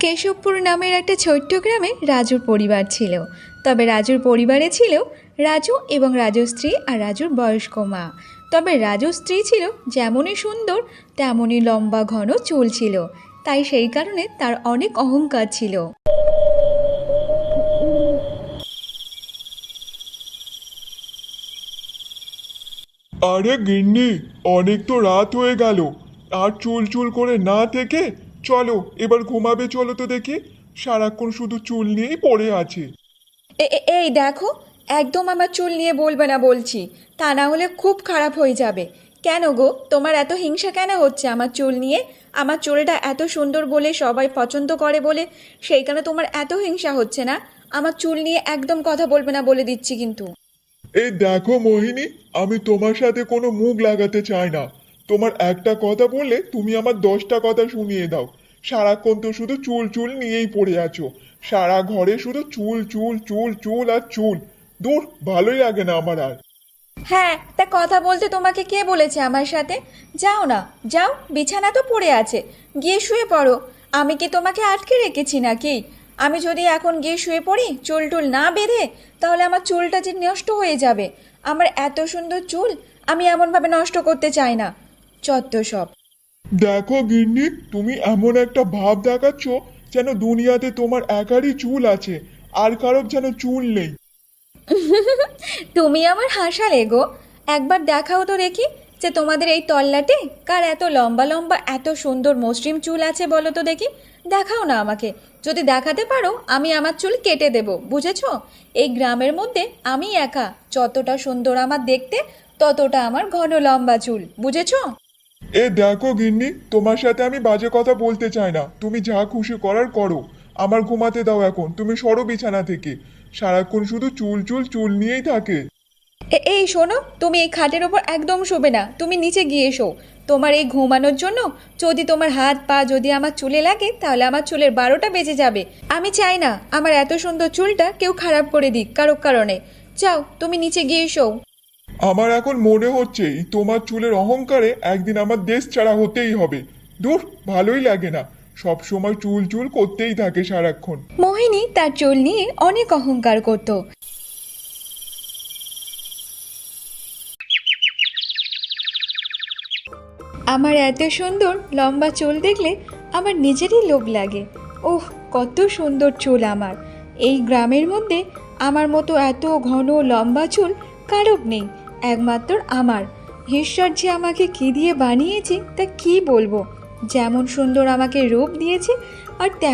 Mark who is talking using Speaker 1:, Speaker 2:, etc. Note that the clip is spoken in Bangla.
Speaker 1: কেশবপুর নামের একটা ছোট্ট গ্রামে রাজুর পরিবার ছিল। তবে রাজুর পরিবারে ছিল রাজু এবং রাজুর স্ত্রী আর রাজুর বয়স্ক মা। তবে রাজুর স্ত্রী ছিল যেমনই সুন্দর তেমনই লম্বা ঘন চুল ছিল, তাই সেই কারণে তার অনেক অহংকার ছিল।
Speaker 2: আরে গিন্নি, অনেক তো রাত হয়ে গেল। আর চুল চুল করে না থেকে চলো এবার ঘুমাবে, চলো তো দেখি। সারাক্ষণ শুধু চুল নিয়েই পড়ে আছে।
Speaker 1: এই দেখো, একদম আমার চুল নিয়ে বলবে না বলছি, তা না হলে খুব খারাপ হয়ে যাবে। কেন গো, তোমার এত হিংসা কেন হচ্ছে আমার চুল নিয়ে? আমার চুলটা এত সুন্দর বলে, সবাই পছন্দ করে বলে, সেই কারণে তোমার এত হিংসা হচ্ছে না? আমার চুল নিয়ে একদম কথা বলবে না বলে দিচ্ছি কিন্তু।
Speaker 2: এই দেখো মোহিনী, আমি তোমার সাথে কোনো মুখ লাগাতে চাই না। তোমার একটা কথা বললে তুমি আমার 10টা কথা শুনিয়ে দাও। সারাক্ষণ তো শুধু চুল চুল নিয়েই পড়ে আছো। সারা ঘরে শুধু চুল চুল চুল চুল আর চুল। দূর, ভালোই লাগে না আমার আর।
Speaker 1: হ্যাঁ, তা কথা বলতে তোমাকে কে বলেছে আমার সাথে? যাও না, যাও, বিছানা তো পড়ে আছে, গিয়ে শুয়ে পড়ো। আমি কি তোমাকে আটকে রেখেছি নাকি? আমি যদি এখন গিয়ে শুয়ে পড়ি চুল টুল না বেঁধে, তাহলে আমার চুলটা যে নষ্ট হয়ে যাবে। আমার এত সুন্দর চুল আমি এমনভাবে নষ্ট করতে চাই না। চত্ব সব।
Speaker 2: দেখো গিন্নি, তুমি এমন একটা ভাব দেখাচ্ছ যেন দুনিয়াতে তোমার একারই চুল আছে, আর কারোর যেন চুল নেই।
Speaker 1: তুমি আমার হাসালে গো। একবার দেখাও তো দেখি যে তোমাদের এই তল্লাটে কার এত লম্বা লম্বা এত সুন্দর মসৃণ চুল আছে, বলো তো দেখি। দেখাও না আমাকে। যদি দেখাতে পারো আমি আমার চুল কেটে দেব, বুঝেছো? এই গ্রামের মধ্যে আমি একা, যতটা সুন্দর আমার দেখতে ততটা আমার ঘন লম্বা চুল, বুঝেছো?
Speaker 2: এ দেখো গিন্নি, তোমার সাথে আমি বাজে কথা বলতে চাই না। তুমি যা খুশি করার করো। আমার ঘুমাতে দাও এখন, তুমি সরো বিছানা থেকে। সারাক্ষণ শুধু চুল চুল চুল নিয়েই থাকে।
Speaker 1: এই শোনো, তুমি এই খাটের ওপর একদম শোবে না, তুমি নিচে গিয়ে এসো। তোমার এই ঘুমানোর জন্য যদি তোমার হাত পা যদি আমার চুলে লাগে, তাহলে আমার চুলের 12টা বেজে যাবে। আমি চাই না আমার এত সুন্দর চুলটা কেউ খারাপ করে দিক কারো কারণে। যাও, তুমি নিচে গিয়ে এসো।
Speaker 2: আমার এখন মনে হচ্ছে এই তোমার চুলের অহংকারে একদিন আমার দেশ ছাড়া হতেই হবে। দূর, ভালোই লাগে না। সব সময় চুল চুল করতেই থাকে সারাক্ষণ।
Speaker 1: মোহিনী তার চুল নিয়ে অনেক অহংকার করত। আমার এত সুন্দর লম্বা চুল দেখলে আমার নিজেরই লোভ লাগে। ওহ, কত সুন্দর চুল আমার! এই গ্রামের মধ্যে আমার মতো এত ঘন লম্বা চুল কারোর নেই, একমাত্র আমার। ঈশ্বর যে আমাকে কী দিয়ে বানিয়েছে তা কী বলবো। যেমন সুন্দর আমাকে রূপ দিয়েছে, আর তেমন